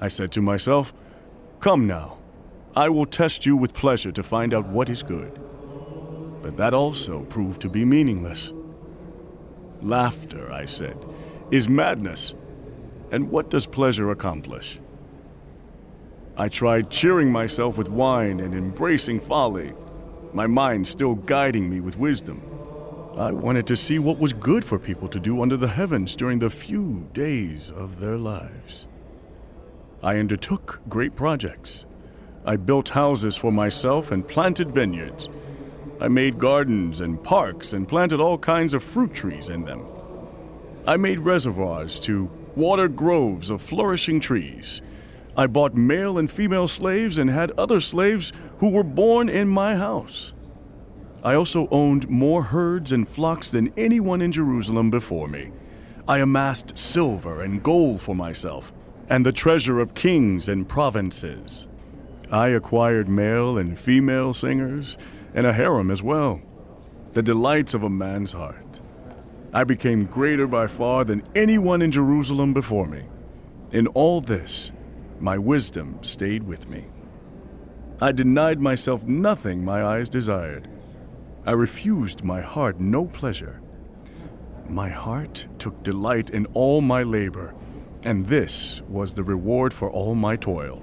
I said to myself, "Come now, I will test you with pleasure to find out what is good." But that also proved to be meaningless. "Laughter," I said, "is madness. And what does pleasure accomplish?" I tried cheering myself with wine and embracing folly, my mind still guiding me with wisdom. I wanted to see what was good for people to do under the heavens during the few days of their lives. I undertook great projects. I built houses for myself and planted vineyards. I made gardens and parks and planted all kinds of fruit trees in them. I made reservoirs to water groves of flourishing trees. I bought male and female slaves and had other slaves who were born in my house. I also owned more herds and flocks than anyone in Jerusalem before me. I amassed silver and gold for myself, and the treasure of kings and provinces. I acquired male and female singers, and a harem as well, the delights of a man's heart. I became greater by far than anyone in Jerusalem before me. In all this, my wisdom stayed with me. I denied myself nothing my eyes desired. I refused my heart no pleasure. My heart took delight in all my labor, and this was the reward for all my toil.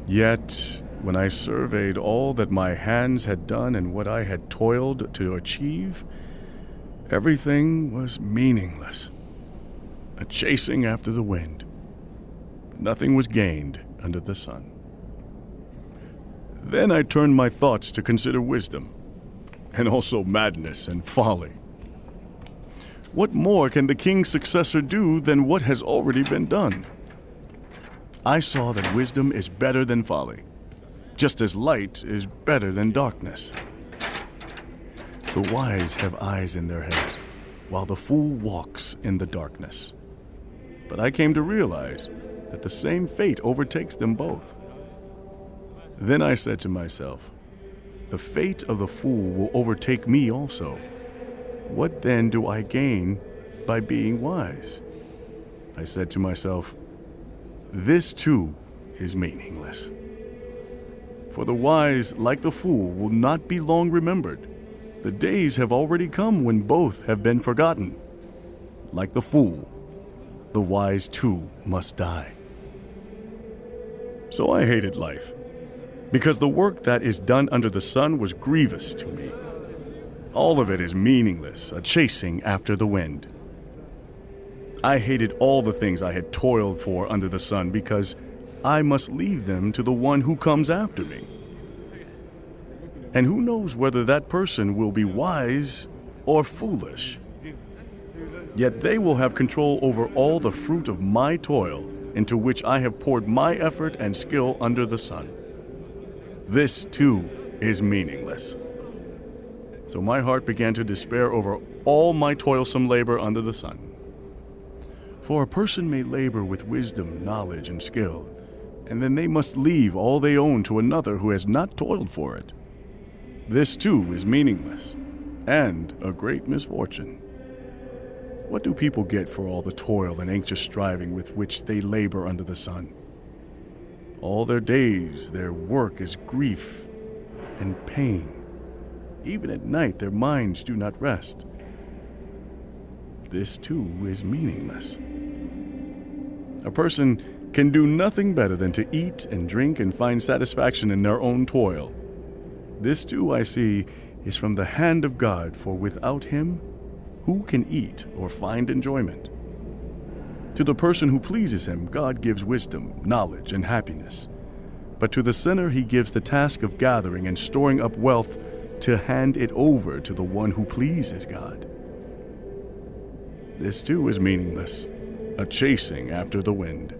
Yet, when I surveyed all that my hands had done and what I had toiled to achieve, everything was meaningless, a chasing after the wind. Nothing was gained under the sun. Then I turned my thoughts to consider wisdom, and also madness and folly. What more can the king's successor do than what has already been done? I saw that wisdom is better than folly, just as light is better than darkness. The wise have eyes in their heads, while the fool walks in the darkness. But I came to realize that the same fate overtakes them both. Then I said to myself, the fate of the fool will overtake me also. What then do I gain by being wise? I said to myself, this too is meaningless. For the wise, like the fool, will not be long remembered. The days have already come when both have been forgotten. Like the fool, the wise too must die. So I hated life, because the work that is done under the sun was grievous to me. All of it is meaningless, a chasing after the wind. I hated all the things I had toiled for under the sun because I must leave them to the one who comes after me. And who knows whether that person will be wise or foolish. Yet they will have control over all the fruit of my toil into which I have poured my effort and skill under the sun. This too is meaningless. So my heart began to despair over all my toilsome labor under the sun. For a person may labor with wisdom, knowledge, and skill, and then they must leave all they own to another who has not toiled for it. This too is meaningless, and a great misfortune. What do people get for all the toil and anxious striving with which they labor under the sun? All their days, their work is grief and pain. Even at night, their minds do not rest. This too is meaningless. A person can do nothing better than to eat and drink and find satisfaction in their own toil. This too, I see, is from the hand of God, for without him, who can eat or find enjoyment? To the person who pleases him, God gives wisdom, knowledge, and happiness. But to the sinner, he gives the task of gathering and storing up wealth to hand it over to the one who pleases God. This too is meaningless, a chasing after the wind.